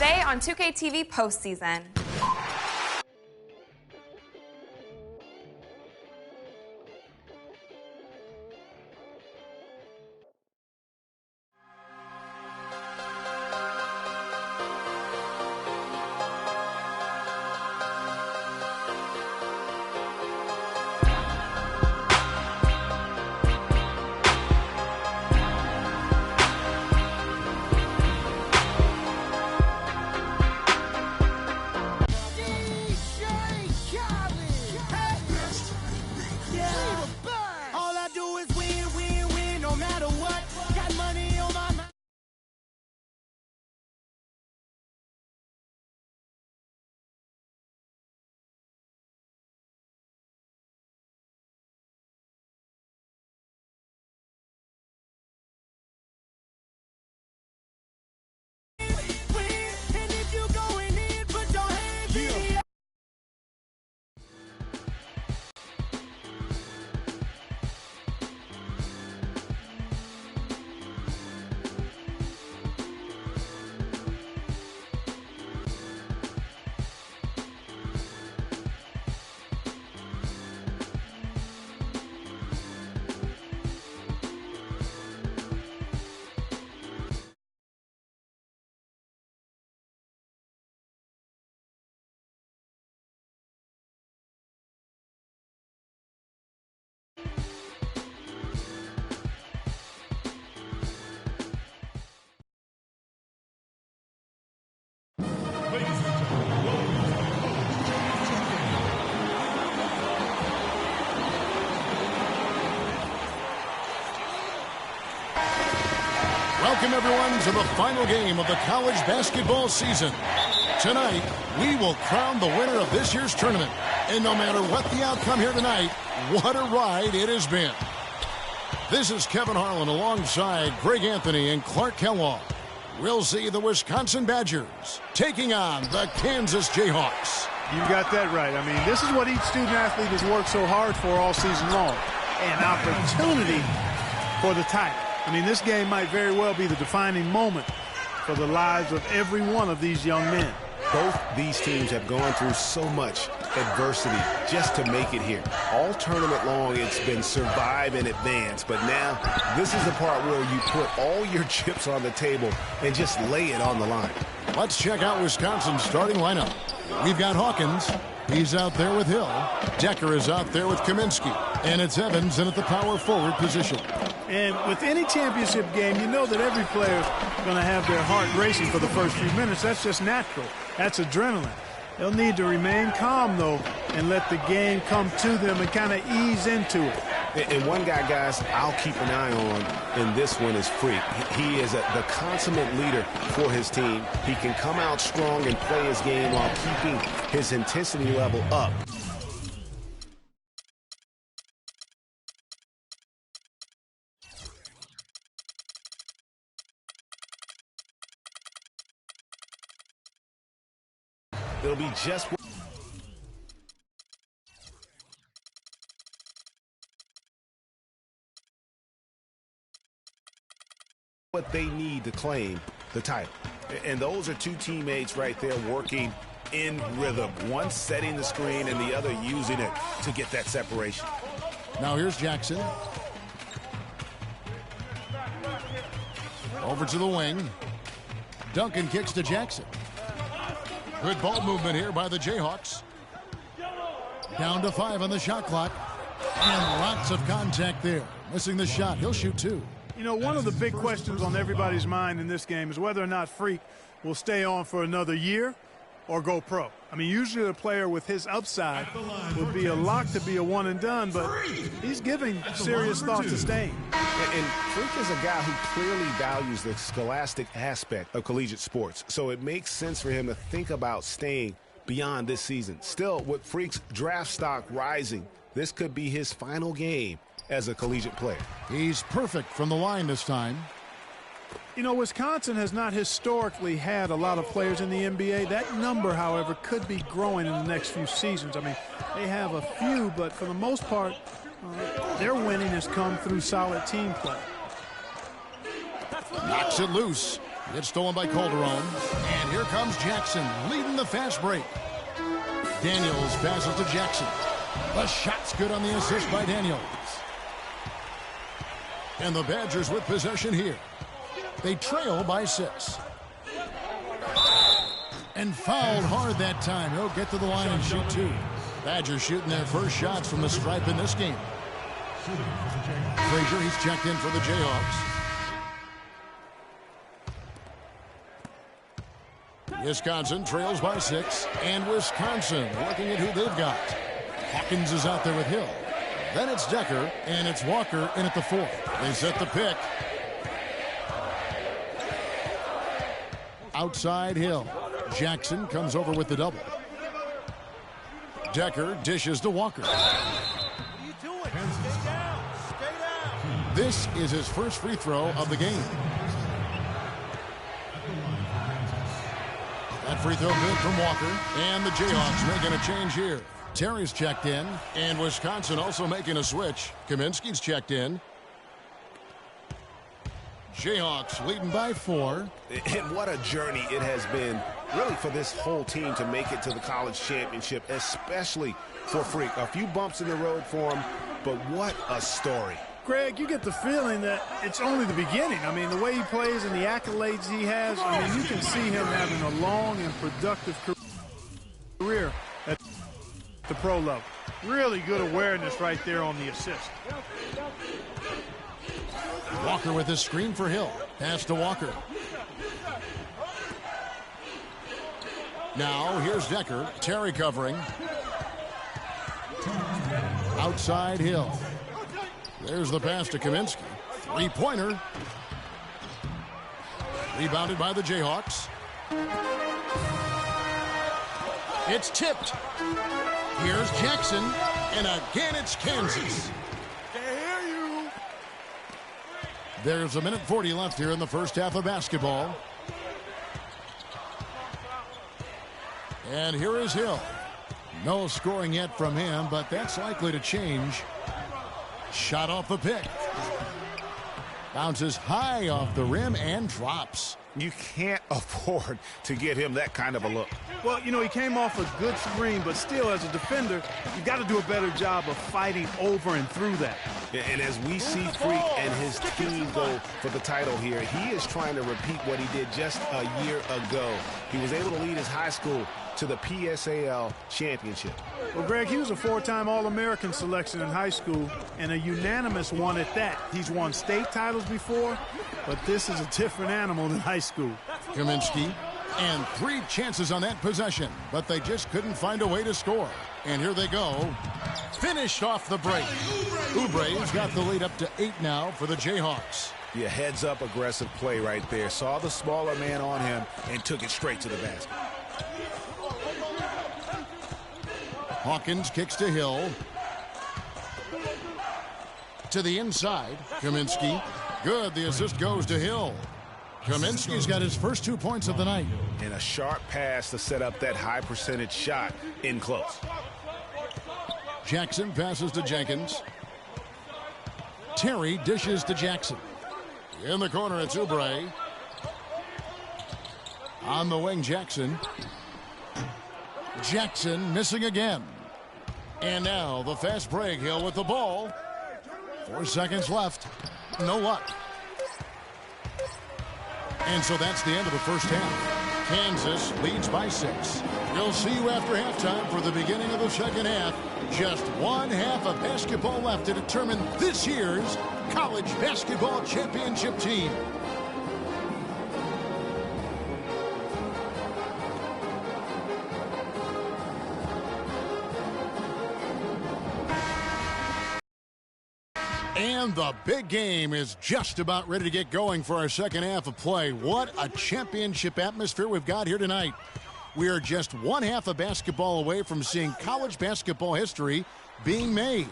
Wednesday on 2K TV postseason. Welcome, everyone, to the final game of the college basketball season. Tonight, we will crown the winner of this year's tournament. And no matter what the outcome here tonight, what a ride it has been. This is Kevin Harlan alongside Greg Anthony and Clark Kellogg. We'll see the Wisconsin Badgers taking on the Kansas Jayhawks. You got that right. I mean, this is what each student-athlete has worked so hard for all season long. An opportunity for the title. I mean, this game might very well be the defining moment for the lives of every one of these young men. Both these teams have gone through so much adversity just to make it here. All tournament long, it's been survive and advance. But now, this is the part where you put all your chips on the table and just lay it on the line. Let's check out Wisconsin's starting lineup. We've got Hawkins. He's out there with Hill. Decker is out there with Kaminsky. And it's Evans in at the power forward position. And with any championship game, you know that every player is going to have their heart racing for the first few minutes. That's just natural. That's adrenaline. They'll need to remain calm, though, and let the game come to them and kind of ease into it. And one guy, guys, I'll keep an eye on in this one is Freak. He is the consummate leader for his team. He can come out strong and play his game while keeping his intensity level up. It'll be just what they need to claim the title. And those are two teammates right there working in rhythm. One setting the screen and the other using it to get that separation. Now here's Jackson. Over to the wing. Duncan kicks to Jackson. Good ball movement here by the Jayhawks. Down to 5 on the shot clock. And lots of contact there. Missing the shot. He'll shoot 2. You know, one of the big questions on everybody's mind in this game is whether or not Freak will stay on for another year or go pro. I mean, usually a player with his upside would be a lock to be a one and done, but he's giving serious thought to staying. And Freak is a guy who clearly values the scholastic aspect of collegiate sports, so it makes sense for him to think about staying beyond this season. Still, with Freak's draft stock rising, this could be his final game as a collegiate player. He's perfect from the line this time. You know, Wisconsin has not historically had a lot of players in the NBA. That number, however, could be growing in the next few seasons. I mean, they have a few, but for the most part, their winning has come through solid team play. Knocks it loose. It's stolen by Calderon. And here comes Jackson leading the fast break. Daniels passes to Jackson. The shot's good on the assist by Daniels. And the Badgers with possession here. They trail by 6. And fouled hard that time. He'll get to the line and shoot 2. Badgers shooting their first shots from the stripe in this game. Frazier, he's checked in for the Jayhawks. Wisconsin trails by 6. And Wisconsin looking at who they've got. Hawkins is out there with Hill. Then it's Decker, and it's Walker in at the 4th. They set the pick. Outside Hill. Jackson comes over with the double. Decker dishes to Walker. This is his first free throw of the game. That free throw good from Walker. And the Jayhawks making a change here. Terry's checked in, and Wisconsin also making a switch. Kaminsky's checked in. Jayhawks leading by 4. And what a journey it has been, really, for this whole team to make it to the college championship, especially for Freak. A few bumps in the road for him, but what a story. Greg, you get the feeling that it's only the beginning. I mean, the way he plays and the accolades he has, I mean, you can see him having a long and productive career at the pro level. Really good awareness right there on the assist. Walker with his screen for Hill. Pass to Walker. Now here's Decker. Terry covering. Outside Hill. There's the pass to Kaminsky. Three-pointer. Rebounded by the Jayhawks. It's tipped. Here's Jackson, and again it's Kansas. There's 1:40 left here in the first half of basketball. And here is Hill. No scoring yet from him, but that's likely to change. Shot off the pick. Bounces high off the rim and drops. You can't afford to get him that kind of a look. Well, you know, he came off a good screen, but still, as a defender, you got to do a better job of fighting over and through that. And as we see Freak and his team go for the title here, he is trying to repeat what he did just a year ago. He was able to lead his high school to the PSAL championship. Well, Greg, he was a 4-time All-American selection in high school and a unanimous one at that. He's won state titles before, but this is a different animal than high school. Kaminsky, and 3 chances on that possession, but they just couldn't find a way to score. And here they go. Finished off the break. Oubre's got the lead up to 8 now for the Jayhawks. Yeah, heads-up aggressive play right there. Saw the smaller man on him and took it straight to the basket. Hawkins kicks to Hill. To the inside. Kaminsky. Good. The assist goes to Hill. Kaminsky's got his first 2 points of the night. And a sharp pass to set up that high percentage shot in close. Jackson passes to Jenkins. Terry dishes to Jackson. In the corner, it's Oubre. On the wing, Jackson. Jackson missing again. And now the fast break. Hill with the ball. 4 seconds left. No luck. And so that's the end of the first half. Kansas leads by 6. We'll see you after halftime for the beginning of the second half. Just 1 half of basketball left to determine this year's college basketball championship team. And the big game is just about ready to get going for our second half of play. What a championship atmosphere we've got here tonight. We are just 1 half of basketball away from seeing college basketball history being made.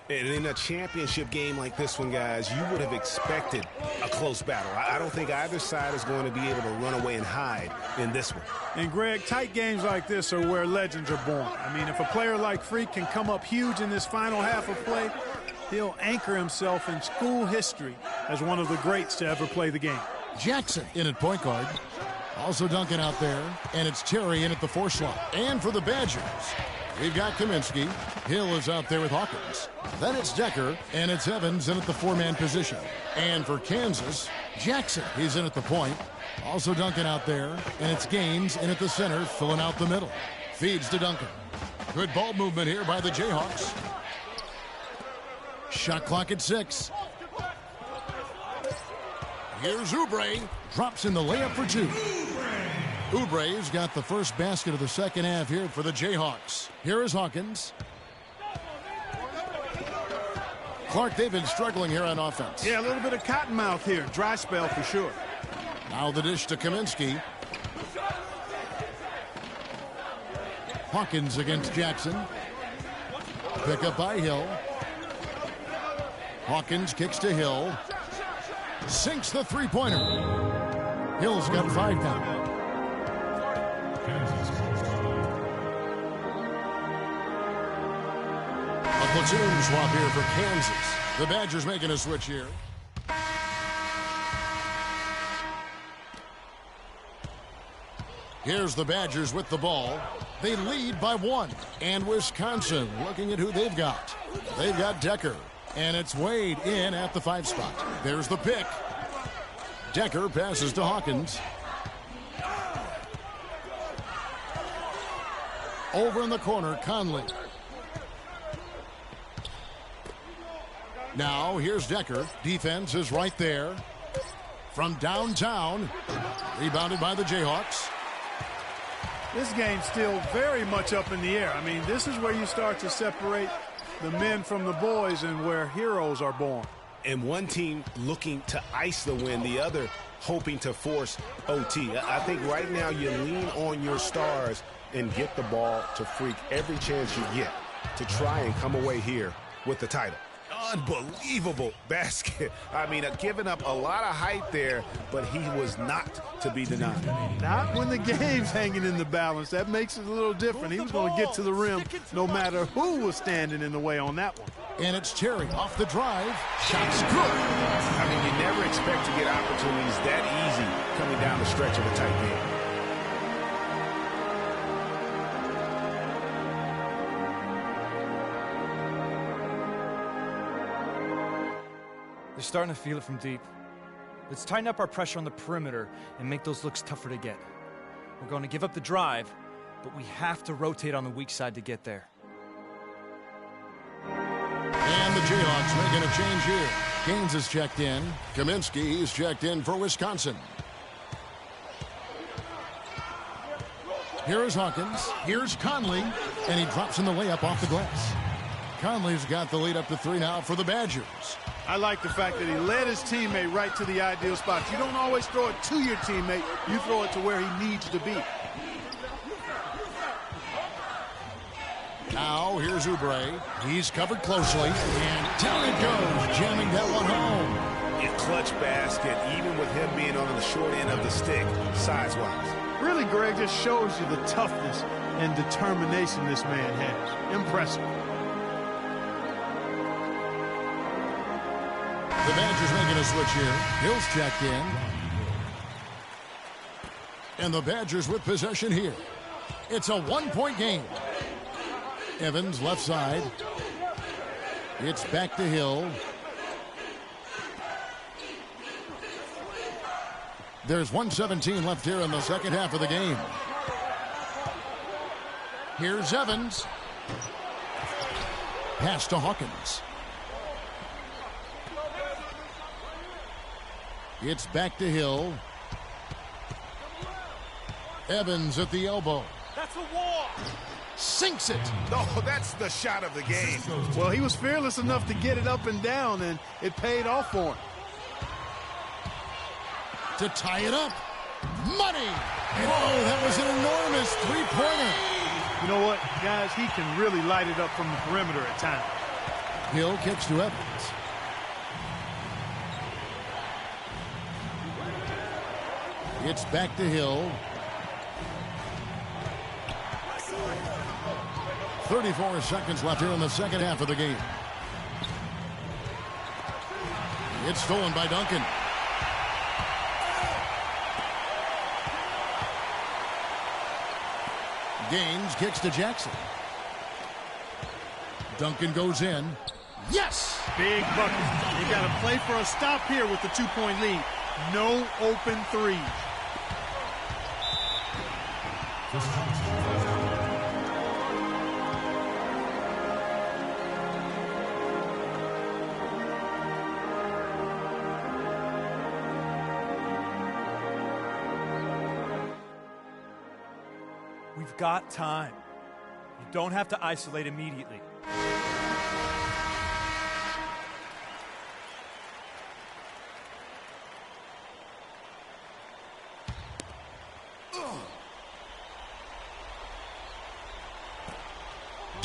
And in a championship game like this one, guys, you would have expected a close battle. I don't think either side is going to be able to run away and hide in this one. And, Greg, tight games like this are where legends are born. I mean, if a player like Freak can come up huge in this final half of play, he'll anchor himself in school history as one of the greats to ever play the game. Jackson in at point guard. Also Duncan out there. And it's Terry in at the 4 slot. And for the Badgers, we've got Kaminsky. Hill is out there with Hawkins. Then it's Decker. And it's Evans in at the 4-man position. And for Kansas, Jackson. He's in at the point. Also Duncan out there. And it's Gaines in at the center, filling out the middle. Feeds to Duncan. Good ball movement here by the Jayhawks. Shot clock at 6. Here's Oubre. Drops in the layup for 2. Oubre's got the first basket of the second half here for the Jayhawks. Here is Hawkins. Clark, they've been struggling here on offense. Yeah, a little bit of cottonmouth here. Dry spell for sure. Now the dish to Kaminsky. Hawkins against Jackson. Pick up by Hill. Hawkins kicks to Hill. Sinks the three-pointer. Hill's got 5 now. A platoon swap here for Kansas. The Badgers making a switch here. Here's the Badgers with the ball. They lead by 1. And Wisconsin looking at who they've got. They've got Decker. And it's Wade in at the 5 spot. There's the pick. Decker passes to Hawkins. Over in the corner, Conley. Now here's Decker. Defense is right there. From downtown. Rebounded by the Jayhawks. This game's still very much up in the air. I mean, this is where you start to separate the men from the boys and where heroes are born. And one team looking to ice the win, the other hoping to force OT. I think right now you lean on your stars and get the ball to Freak every chance you get to try and come away here with the title. Unbelievable basket. I mean, giving up a lot of height there, but he was not to be denied. Not when the game's hanging in the balance. That makes it a little different. He was going to get to the rim no matter who was standing in the way on that one. And it's Terry off the drive. Shot's good. I mean, you never expect to get opportunities that easy coming down the stretch of a tight game. They're starting to feel it from deep. Let's tighten up our pressure on the perimeter and make those looks tougher to get. We're going to give up the drive, but we have to rotate on the weak side to get there. And the Jayhawks making a change here. Gaines is checked in. Kaminsky is checked in for Wisconsin. Here is Hawkins. Here's Conley. And he drops in the layup off the glass. Conley's got the lead up to 3 now for the Badgers. I like the fact that he led his teammate right to the ideal spot. You don't always throw it to your teammate. You throw it to where he needs to be. Now, here's Oubre. He's covered closely. And down it goes, jamming that one home. A clutch basket, even with him being on the short end of the stick, size-wise. Really, Greg, just shows you the toughness and determination this man has. Impressive. The Badgers making a switch here. Hill's checked in. And the Badgers with possession here. It's a 1-point game. Evans left side. It's back to Hill. There's 1:17 left here in the second half of the game. Here's Evans. Pass to Hawkins. It's back to Hill. Evans at the elbow. That's a walk. Sinks it. Oh, that's the shot of the game. Well, he was fearless enough to get it up and down, and it paid off for him. To tie it up. Money. Oh, that was an enormous three-pointer. You know what, guys? He can really light it up from the perimeter at times. Hill kicks to Evans. It's back to Hill. 34 seconds left here in the second half of the game. It's stolen by Duncan. Gaines kicks to Jackson. Duncan goes in. Yes! Big bucket. You got to play for a stop here with the 2-point lead. No open threes. We've got time. You don't have to isolate immediately.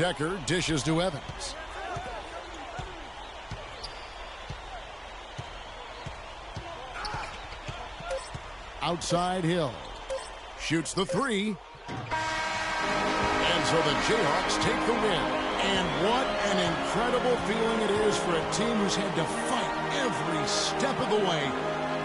Decker dishes to Evans. Outside Hill. Shoots the three. And so the Jayhawks take the win. And what an incredible feeling it is for a team who's had to fight every step of the way.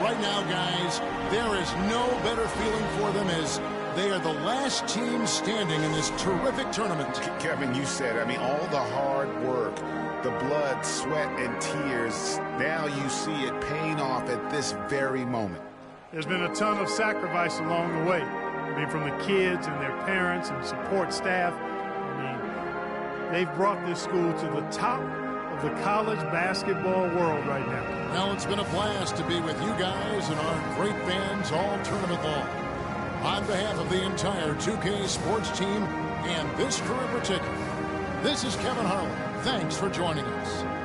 Right now, guys, there is no better feeling for them as they are the last team standing in this terrific tournament. Kevin, you said, I mean, all the hard work, the blood, sweat, and tears, now you see it paying off at this very moment. There's been a ton of sacrifice along the way. I mean, from the kids and their parents and support staff. I mean, they've brought this school to the top of the college basketball world right now. Well, it's been a blast to be with you guys and our great fans all tournament long. On behalf of the entire 2K Sports team and this crew in particular, this is Kevin Harlan. Thanks for joining us.